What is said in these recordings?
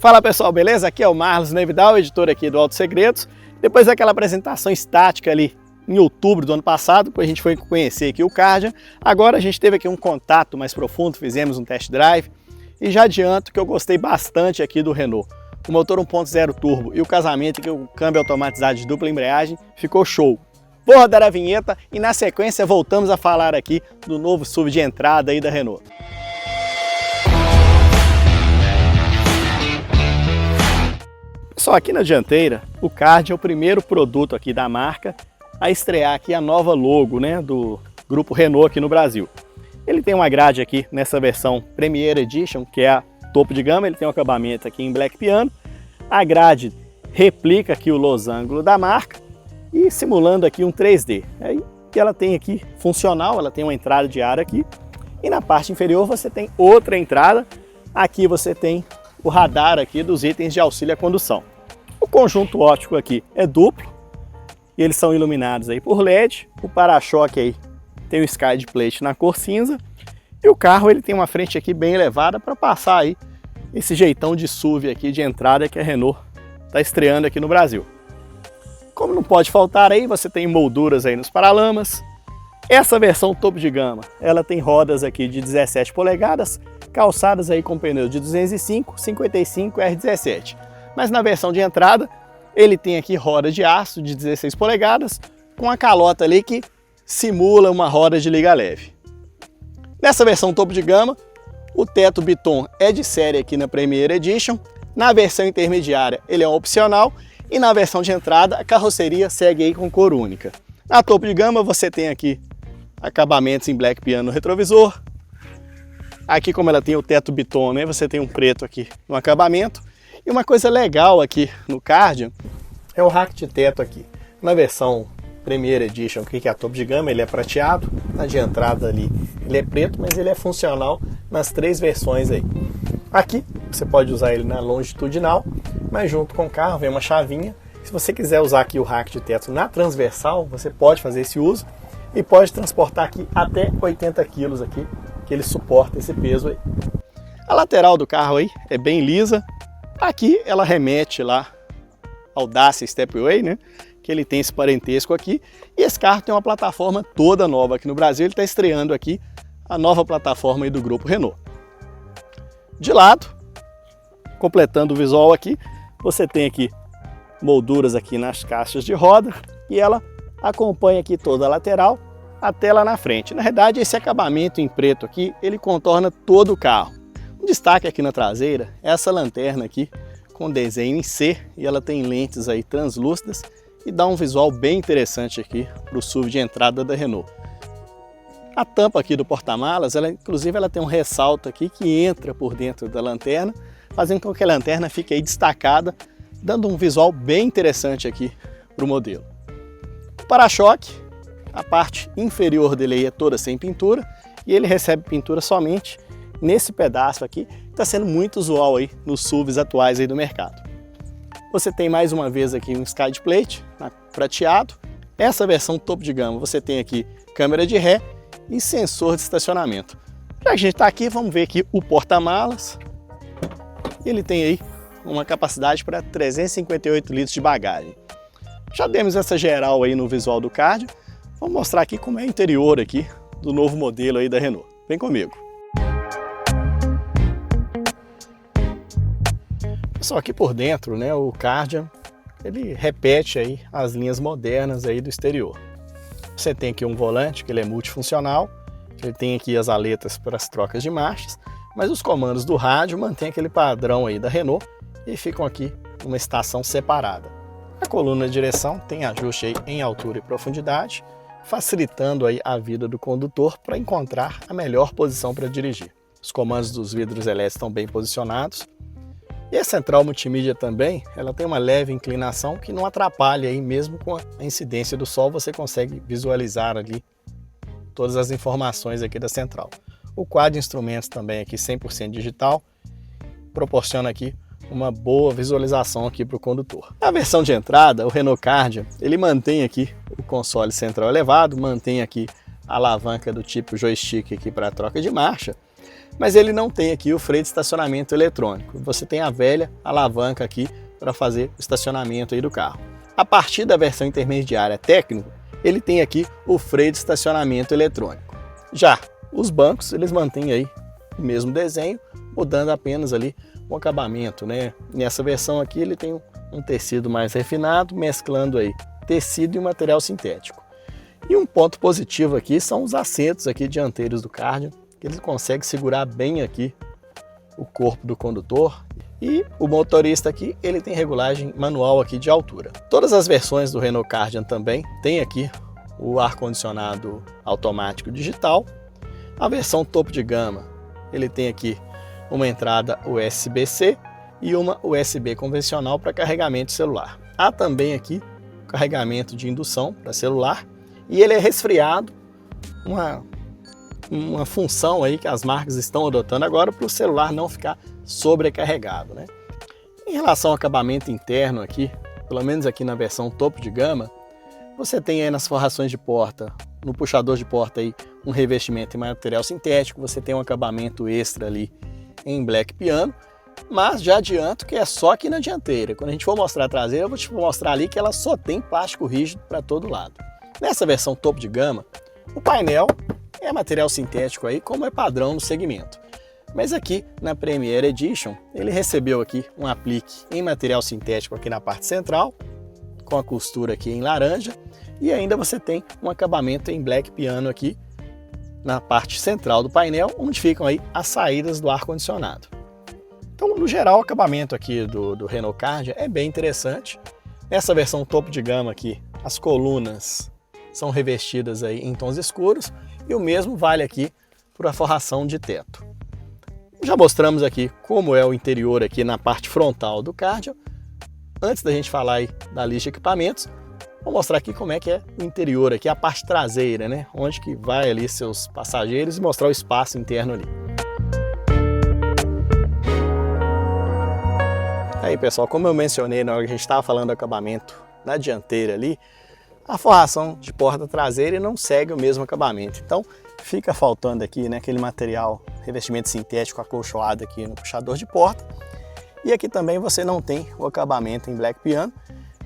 Fala pessoal, beleza? Aqui é o Marlos Nevidal, editor aqui do Auto Segredos. Depois daquela apresentação estática ali em outubro do ano passado, depois a gente foi conhecer aqui o Kardian. Agora a gente teve aqui um contato mais profundo, fizemos um test drive e já adianto que eu gostei bastante aqui do Renault. O motor 1.0 turbo e o casamento aqui, o câmbio automatizado de dupla embreagem, ficou show. Vou rodar a vinheta e na sequência voltamos a falar aqui do novo SUV de entrada aí da Renault. Só aqui na dianteira, o Kardian é o primeiro produto aqui da marca a estrear aqui a nova logo, né, do grupo Renault aqui no Brasil. Ele tem uma grade aqui nessa versão Premier Edition, que é a topo de gama, ele tem um acabamento aqui em Black Piano. A grade replica aqui o losango da marca e simulando aqui um 3D. Aí que ela tem aqui funcional, ela tem uma entrada de ar aqui e na parte inferior você tem outra entrada. Aqui você tem o radar aqui dos itens de auxílio à condução. O conjunto óptico aqui é duplo e eles são iluminados aí por LED. O para-choque aí tem o Sky Plate na cor cinza e o carro ele tem uma frente aqui bem elevada para passar aí esse jeitão de SUV aqui de entrada que a Renault está estreando aqui no Brasil. Como não pode faltar aí, você tem molduras aí nos paralamas. Essa versão topo de gama, ela tem rodas aqui de 17 polegadas, calçadas aí com pneu de 205, 55 R17. Mas na versão de entrada, ele tem aqui roda de aço de 16 polegadas, com a calota ali que simula uma roda de liga leve. Nessa versão topo de gama, o teto Biton é de série aqui na Premier Edition. Na versão intermediária, ele é opcional. E na versão de entrada, a carroceria segue aí com cor única. Na topo de gama, você tem aqui acabamentos em Black Piano no retrovisor. Aqui, como ela tem o teto Biton, né, você tem um preto aqui no acabamento. E uma coisa legal aqui no Kardian é o rack de teto aqui. Na versão Premier Edition, que é a topo de gama, ele é prateado. Na de entrada ali, ele é preto, mas ele é funcional nas três versões aí. Aqui, você pode usar ele na longitudinal, mas junto com o carro vem uma chavinha. Se você quiser usar aqui o rack de teto na transversal, você pode fazer esse uso e pode transportar aqui até 80 kg aqui, que ele suporta esse peso aí. A lateral do carro aí é bem lisa. Aqui ela remete lá ao Dacia Stepway, né? Que ele tem esse parentesco aqui. E esse carro tem uma plataforma toda nova aqui no Brasil. Ele está estreando aqui a nova plataforma aí do grupo Renault. De lado, completando o visual aqui, você tem aqui molduras aqui nas caixas de roda e ela acompanha aqui toda a lateral até lá na frente. Na verdade, esse acabamento em preto aqui, ele contorna todo o carro. Um destaque aqui na traseira é essa lanterna aqui com desenho em C e ela tem lentes aí translúcidas e dá um visual bem interessante aqui para o SUV de entrada da Renault. A tampa aqui do porta-malas, inclusive ela tem um ressalto aqui que entra por dentro da lanterna, fazendo com que a lanterna fique aí destacada, dando um visual bem interessante aqui para o modelo. O para-choque, a parte inferior dele aí é toda sem pintura e ele recebe pintura somente nesse pedaço aqui, que está sendo muito usual aí nos SUVs atuais aí do mercado. Você tem mais uma vez aqui um Sky Plate prateado. Essa versão topo de gama você tem aqui câmera de ré e sensor de estacionamento. Já que a gente está aqui, vamos ver aqui o porta-malas. Ele tem aí uma capacidade para 358 litros de bagagem. Já demos essa geral aí no visual do Kardian. Vamos mostrar aqui como é o interior aqui do novo modelo aí da Renault. Vem comigo. Pessoal, aqui por dentro, né, o Kardian, ele repete aí as linhas modernas aí do exterior. Você tem aqui um volante que ele é multifuncional, ele tem aqui as aletas para as trocas de marchas, mas os comandos do rádio mantêm aquele padrão aí da Renault e ficam aqui numa estação separada. A coluna de direção tem ajuste aí em altura e profundidade, facilitando aí a vida do condutor para encontrar a melhor posição para dirigir. Os comandos dos vidros elétricos estão bem posicionados. E a central multimídia também, ela tem uma leve inclinação que não atrapalha aí, mesmo com a incidência do sol, você consegue visualizar ali todas as informações aqui da central. O quadro de instrumentos também aqui 100% digital, proporciona aqui uma boa visualização aqui para o condutor. Na versão de entrada, o Renault Kardian, ele mantém aqui o console central elevado, mantém aqui a alavanca do tipo joystick aqui para troca de marcha, mas ele não tem aqui o freio de estacionamento eletrônico. Você tem a velha alavanca aqui para fazer o estacionamento aí do carro. A partir da versão intermediária técnico, ele tem aqui o freio de estacionamento eletrônico. Já os bancos, eles mantêm aí o mesmo desenho, mudando apenas ali o acabamento, né? Nessa versão aqui ele tem um tecido mais refinado, mesclando aí tecido e material sintético. E um ponto positivo aqui são os assentos aqui dianteiros do Kardian, que ele consegue segurar bem aqui o corpo do condutor. E o motorista aqui, ele tem regulagem manual aqui de altura. Todas as versões do Renault Kardian também tem aqui o ar-condicionado automático digital. A versão topo de gama, ele tem aqui uma entrada USB-C e uma USB convencional para carregamento celular. Há também aqui o carregamento de indução para celular e ele é resfriado, uma função aí que as marcas estão adotando agora para o celular não ficar sobrecarregado, né? Em relação ao acabamento interno aqui, pelo menos aqui na versão topo de gama, você tem aí nas forrações de porta, no puxador de porta aí, um revestimento em material sintético, você tem um acabamento extra ali em black piano, mas já adianto que é só aqui na dianteira. Quando a gente for mostrar a traseira, eu vou te mostrar ali que ela só tem plástico rígido para todo lado. Nessa versão topo de gama, o painel é material sintético aí, como é padrão no segmento. Mas aqui na Premier Edition, ele recebeu aqui um aplique em material sintético aqui na parte central, com a costura aqui em laranja, e ainda você tem um acabamento em black piano aqui na parte central do painel, onde ficam aí as saídas do ar-condicionado. Então, no geral, o acabamento aqui do Renault Kardian é bem interessante. Nessa versão topo de gama aqui, as colunas são revestidas aí em tons escuros e o mesmo vale aqui para a forração de teto. Já mostramos aqui como é o interior aqui na parte frontal do Kardian. Antes da gente falar aí da lista de equipamentos, vou mostrar aqui como é que é o interior aqui, a parte traseira, né? Onde que vai ali seus passageiros e mostrar o espaço interno ali. Aí pessoal, como eu mencionei na hora que a gente estava falando do acabamento na dianteira ali, a forração de porta traseira não segue o mesmo acabamento. Então fica faltando aqui, né, aquele material, revestimento sintético acolchoado aqui no puxador de porta. E aqui também você não tem o acabamento em black piano.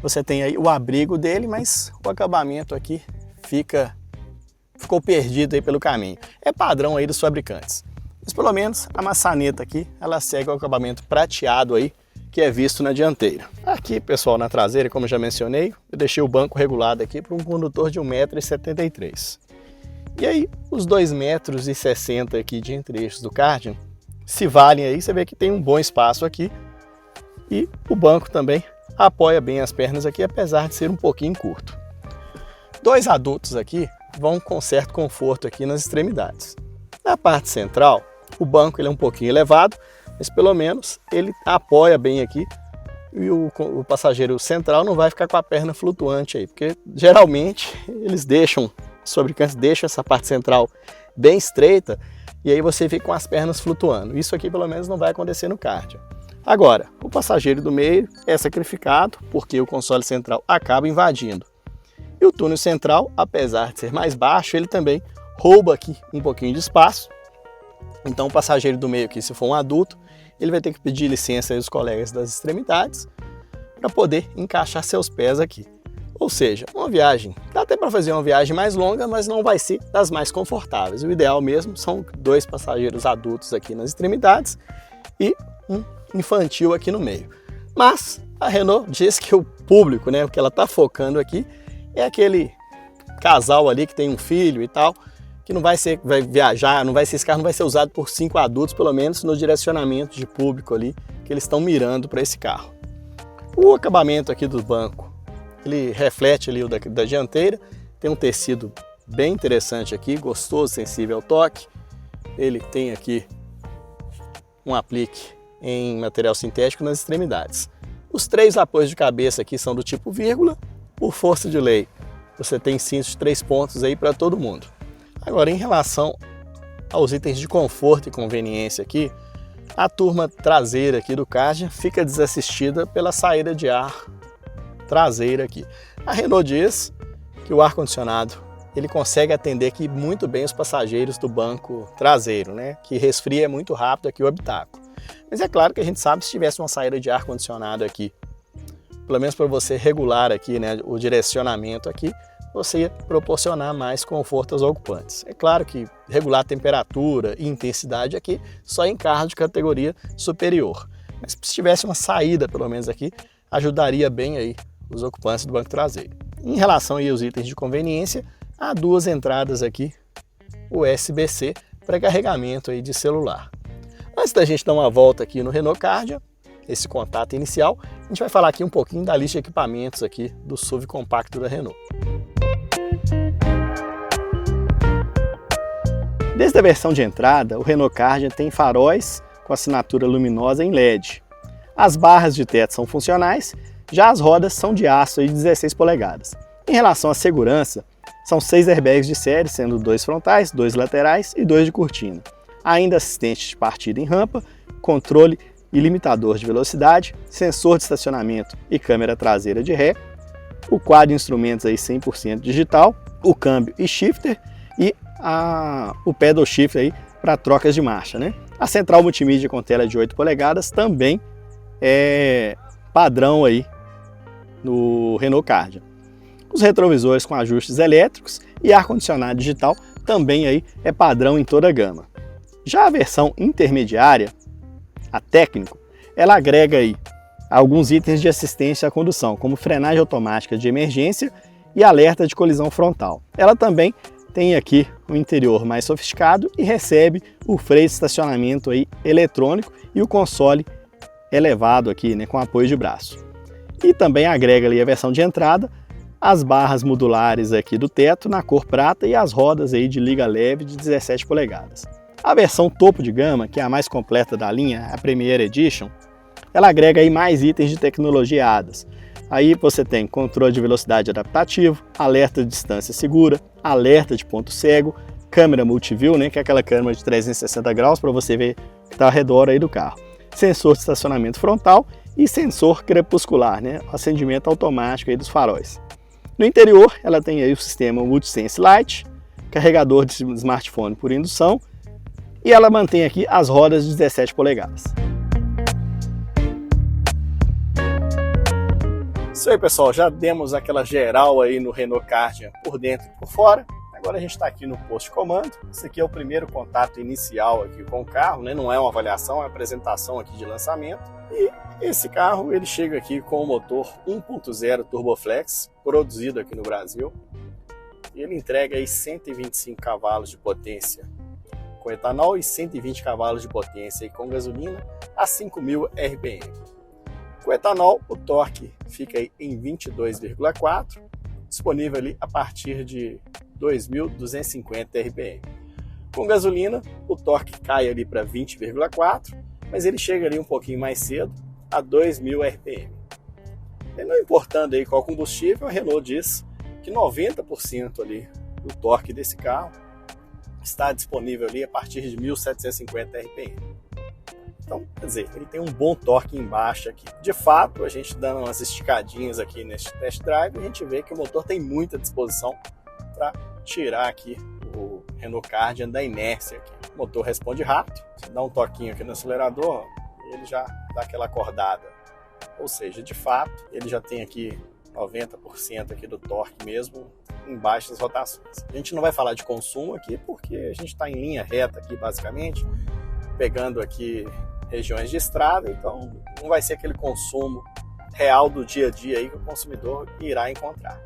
Você tem aí o abrigo dele, mas o acabamento aqui ficou perdido aí pelo caminho. É padrão aí dos fabricantes. Mas pelo menos a maçaneta aqui, ela segue o acabamento prateado aí, que é visto na dianteira. Aqui, pessoal, na traseira, como eu já mencionei, eu deixei o banco regulado aqui para um condutor de 1,73 m. E aí, os 2,60 m aqui de entre-eixos do Kardian, se valem aí, você vê que tem um bom espaço aqui. E o banco também apoia bem as pernas aqui, apesar de ser um pouquinho curto. Dois adultos aqui vão com certo conforto aqui nas extremidades. Na parte central, o banco ele é um pouquinho elevado, mas pelo menos ele apoia bem aqui e o passageiro central não vai ficar com a perna flutuante aí, porque geralmente os fabricantes deixam essa parte central bem estreita e aí você fica com as pernas flutuando. Isso aqui pelo menos não vai acontecer no Kardian. Agora, o passageiro do meio é sacrificado porque o console central acaba invadindo. E o túnel central, apesar de ser mais baixo, ele também rouba aqui um pouquinho de espaço. Então o passageiro do meio aqui, se for um adulto, ele vai ter que pedir licença aos colegas das extremidades para poder encaixar seus pés aqui. Ou seja, uma viagem, dá até para fazer uma viagem mais longa, mas não vai ser das mais confortáveis. O ideal mesmo são 2 passageiros adultos aqui nas extremidades e um infantil aqui no meio. Mas a Renault diz que o público, né, o que ela está focando aqui é aquele casal ali que tem um filho e tal, que vai viajar, esse carro não vai ser usado por 5 adultos, pelo menos no direcionamento de público ali que eles estão mirando para esse carro. O acabamento aqui do banco, ele reflete ali o da dianteira, tem um tecido bem interessante aqui, gostoso, sensível ao toque. Ele tem aqui um aplique em material sintético nas extremidades. Os 3 apoios de cabeça aqui são do tipo vírgula, por força de lei. Você tem cintos de 3 pontos aí para todo mundo. Agora, em relação aos itens de conforto e conveniência aqui, a turma traseira aqui do Kardian fica desassistida pela saída de ar traseira aqui. A Renault diz que o ar-condicionado ele consegue atender aqui muito bem os passageiros do banco traseiro, né? Que resfria muito rápido aqui o habitáculo. Mas é claro que a gente sabe que se tivesse uma saída de ar-condicionado aqui, pelo menos para você regular aqui, né, o direcionamento aqui, você ia proporcionar mais conforto aos ocupantes. É claro que regular a temperatura e intensidade aqui só em carro de categoria superior. Mas se tivesse uma saída, pelo menos aqui, ajudaria bem aí os ocupantes do banco traseiro. Em relação aí aos itens de conveniência, há duas entradas aqui USB-C para carregamento aí de celular. Antes da gente dar uma volta aqui no Renault Kardia, esse contato inicial, a gente vai falar aqui um pouquinho da lista de equipamentos aqui do SUV compacto da Renault. Desde a versão de entrada, o Renault Kardia tem faróis com assinatura luminosa em LED. As barras de teto são funcionais, já as rodas são de aço de 16 polegadas. Em relação à segurança, são 6 airbags de série, sendo 2 frontais, 2 laterais e 2 de cortina. Ainda assistente de partida em rampa, controle e limitador de velocidade, sensor de estacionamento e câmera traseira de ré, o quadro de instrumentos aí 100% digital, o câmbio e shifter e o pedal shift aí para trocas de marcha, né? A central multimídia com tela de 8 polegadas também é padrão aí no Renault Kardia. Os retrovisores com ajustes elétricos e ar-condicionado digital também aí é padrão em toda a gama. Já a versão intermediária, a técnico, ela agrega aí alguns itens de assistência à condução, como frenagem automática de emergência e alerta de colisão frontal. Ela também tem aqui um interior mais sofisticado e recebe o freio de estacionamento aí eletrônico e o console elevado aqui, né, com apoio de braço. E também agrega ali a versão de entrada, as barras modulares aqui do teto na cor prata e as rodas aí de liga leve de 17 polegadas. A versão topo de gama, que é a mais completa da linha, a Premier Edition, ela agrega aí mais itens de tecnologia ADAS. Aí você tem controle de velocidade adaptativo, alerta de distância segura, alerta de ponto cego, câmera multiview, né, que é aquela câmera de 360 graus para você ver o que está ao redor aí do carro, sensor de estacionamento frontal e sensor crepuscular, né, acendimento automático aí dos faróis. No interior, ela tem aí o sistema Multisense Lite, carregador de smartphone por indução, e ela mantém aqui as rodas de 17 polegadas. Isso aí, pessoal, já demos aquela geral aí no Renault Kardia por dentro e por fora. Agora a gente está aqui no posto de comando. Esse aqui é o primeiro contato inicial aqui com o carro, né? Não é uma avaliação, é uma apresentação aqui de lançamento. E esse carro ele chega aqui com o motor 1.0 Turboflex, produzido aqui no Brasil. E ele entrega aí 125 cavalos de potência com etanol e 120 cavalos de potência aí com gasolina a 5.000 RPM. Com etanol, o torque fica aí em 22,4, disponível ali a partir de 2.250 RPM. Com gasolina, o torque cai ali para 20,4, mas ele chega ali um pouquinho mais cedo, a 2.000 RPM. E não importando aí qual combustível, a Renault diz que 90% ali do torque desse carro está disponível ali a partir de 1.750 RPM. Então, quer dizer, ele tem um bom torque embaixo aqui. De fato, a gente dando umas esticadinhas aqui neste test drive, a gente vê que o motor tem muita disposição para tirar aqui o Renault Kardia da inércia aqui. O motor responde rápido, você dá um toquinho aqui no acelerador e ele já dá aquela acordada. Ou seja, de fato, ele já tem aqui 90% aqui do torque mesmo em baixas rotações. A gente não vai falar de consumo aqui porque a gente está em linha reta aqui basicamente, pegando aqui regiões de estrada, então não vai ser aquele consumo real do dia a dia aí que o consumidor irá encontrar.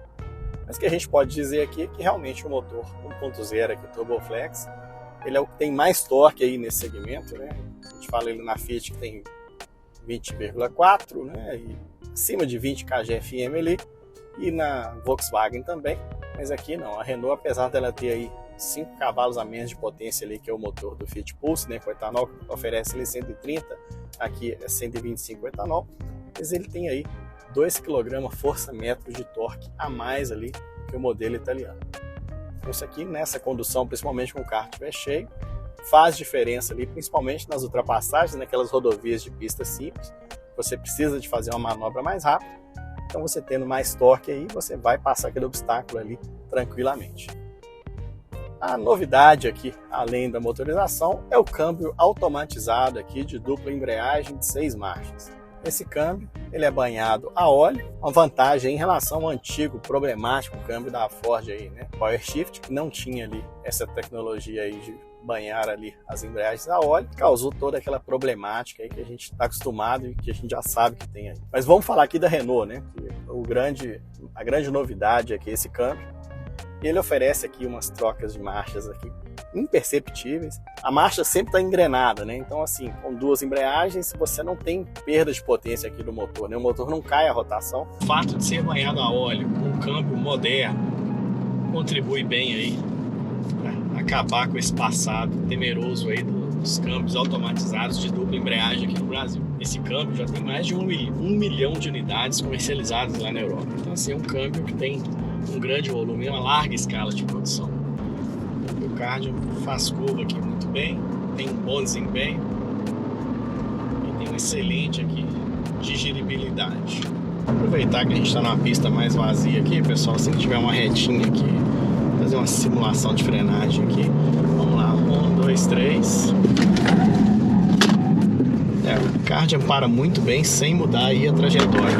Mas o que a gente pode dizer aqui é que realmente o motor 1.0 aqui, Turboflex, ele é o que tem mais torque aí nesse segmento, né? A gente fala ele na Fiat que tem 20,4, né? E acima de 20 kgfm ali, e na Volkswagen também, mas aqui não. A Renault, apesar dela ter aí 5 cavalos a menos de potência ali, que é o motor do Fiat Pulse, né, com etanol, que oferece ali 130, aqui é 125 etanol, mas ele tem aí 2 kg força-metros de torque a mais ali que o modelo italiano. Então isso aqui nessa condução, principalmente com o carro estiver cheio, faz diferença ali, principalmente nas ultrapassagens, naquelas rodovias de pista simples, você precisa de fazer uma manobra mais rápida, então você tendo mais torque aí, você vai passar aquele obstáculo ali tranquilamente. A novidade aqui, além da motorização, é o câmbio automatizado aqui de dupla embreagem de 6 marchas. Esse câmbio ele é banhado a óleo, uma vantagem em relação ao antigo problemático câmbio da Ford aí, né? Power Shift, que não tinha ali essa tecnologia aí de banhar ali as embreagens a óleo, causou toda aquela problemática aí que a gente está acostumado e que a gente já sabe que tem aí. Mas vamos falar aqui da Renault, né? Que a grande novidade é que esse câmbio ele oferece aqui umas trocas de marchas aqui imperceptíveis. A marcha sempre está engrenada, né? Então assim, com 2 embreagens você não tem perda de potência aqui do motor, né? O motor não cai a rotação. O fato de ser banhado a óleo com um câmbio moderno contribui bem aí para acabar com esse passado temeroso aí dos câmbios automatizados de dupla embreagem aqui no Brasil. Esse câmbio já tem mais de 1 milhão de unidades comercializadas lá na Europa. Então assim, é um câmbio que tem um grande volume, uma larga escala de produção. O Cardian faz curva aqui muito bem, tem um bom desempenho e tem um excelente aqui digeribilidade. Vou aproveitar que a gente está numa pista mais vazia aqui, pessoal, se tiver uma retinha aqui, fazer uma simulação de frenagem aqui. Vamos lá, 1, 2, 3. O Cardian para muito bem sem mudar aí a trajetória.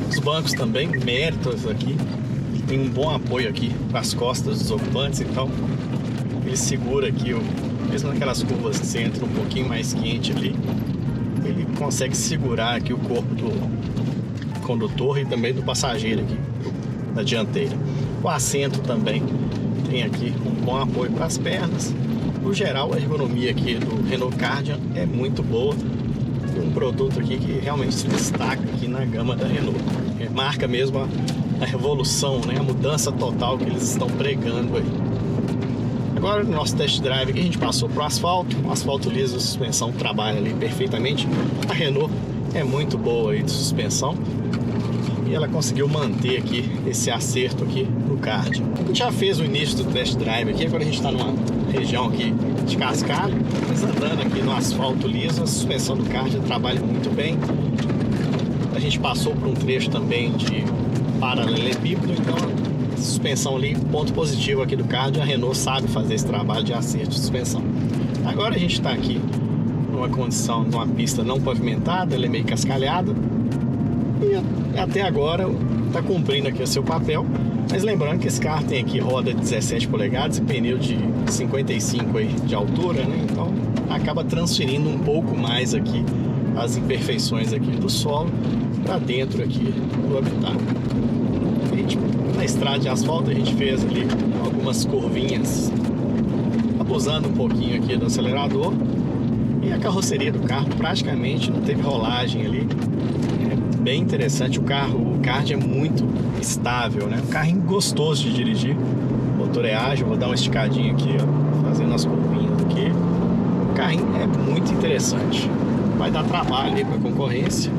Os bancos também, méritos aqui, tem um bom apoio aqui para as costas dos ocupantes, então ele segura aqui, mesmo naquelas curvas que você entra um pouquinho mais quente ali, ele consegue segurar aqui o corpo do condutor e também do passageiro aqui, da dianteira. O assento também tem aqui um bom apoio para as pernas. No geral, a ergonomia aqui do Renault Cardian é muito boa. Um produto aqui que realmente se destaca aqui na gama da Renault. Marca mesmo a revolução, né? A mudança total que eles estão pregando aí. Agora no nosso test drive aqui a gente passou para o asfalto liso, a suspensão trabalha ali perfeitamente. A Renault é muito boa aí de suspensão e ela conseguiu manter aqui esse acerto aqui no Cardian. A gente já fez o início do test drive aqui, agora a gente está numa região aqui de cascalho, mas andando aqui no asfalto liso, a suspensão do Cardian trabalha muito bem. A gente passou por um trecho também de paralelepípedo, então a suspensão ali, ponto positivo aqui do Cardian, a Renault sabe fazer esse trabalho de acerto de suspensão. Agora a gente está aqui numa condição, numa pista não pavimentada, ela é meio cascalhada e até agora está cumprindo aqui o seu papel. Mas lembrando que esse carro tem aqui roda de 17 polegadas e pneu de 55 aí de altura, né? Então acaba transferindo um pouco mais aqui as imperfeições aqui do solo para dentro aqui do habitáculo. Na estrada de asfalto a gente fez ali algumas curvinhas, abusando um pouquinho aqui do acelerador, e a carroceria do carro praticamente não teve rolagem ali. É bem interessante, o Cardian é muito estável, né? Um carrinho gostoso de dirigir, o motor é ágil, vou dar uma esticadinha aqui, ó, fazendo as curvinhas aqui. O carrinho é muito interessante, vai dar trabalho aí para a concorrência.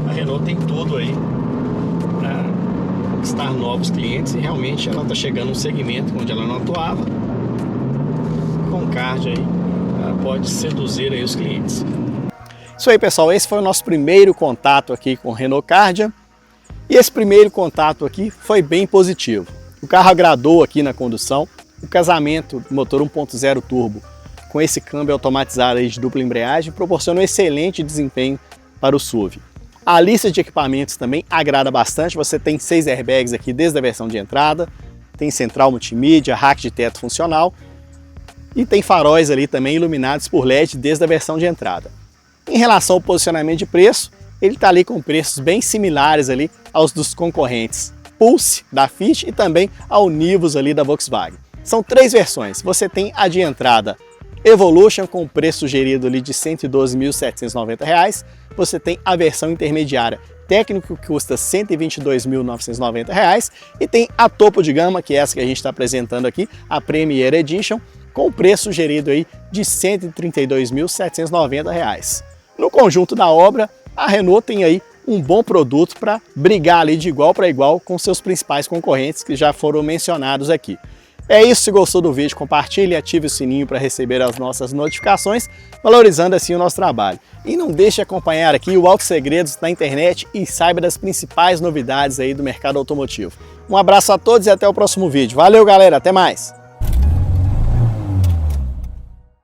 A Renault tem tudo aí para conquistar novos clientes e realmente ela está chegando num segmento onde ela não atuava. Com o Cardian aí, ela pode seduzir aí os clientes. Isso aí, pessoal, esse foi o nosso primeiro contato aqui com o Renault Cardian. E esse primeiro contato aqui foi bem positivo. O carro agradou aqui na condução. O casamento do motor 1.0 turbo com esse câmbio automatizado aí de dupla embreagem proporciona um excelente desempenho para o SUV. A lista de equipamentos também agrada bastante. Você tem 6 airbags aqui desde a versão de entrada, tem central multimídia, rack de teto funcional e tem faróis ali também iluminados por LED desde a versão de entrada. Em relação ao posicionamento de preço, ele está ali com preços bem similares ali aos dos concorrentes Pulse da Fiat e também ao Nivus ali da Volkswagen. São 3 versões. Você tem a de entrada Evolution com preço sugerido ali de R$ 112.790. Você tem a versão intermediária técnico que custa R$ 122.990 e tem a topo de gama, que é essa que a gente está apresentando aqui, a Premier Edition, com preço sugerido aí de R$ 132.790. No conjunto da obra, a Renault tem aí um bom produto para brigar ali de igual para igual com seus principais concorrentes que já foram mencionados aqui. É isso, se gostou do vídeo, compartilhe e ative o sininho para receber as nossas notificações, valorizando assim o nosso trabalho. E não deixe de acompanhar aqui o Auto Segredos na internet e saiba das principais novidades aí do mercado automotivo. Um abraço a todos e até o próximo vídeo. Valeu, galera, até mais!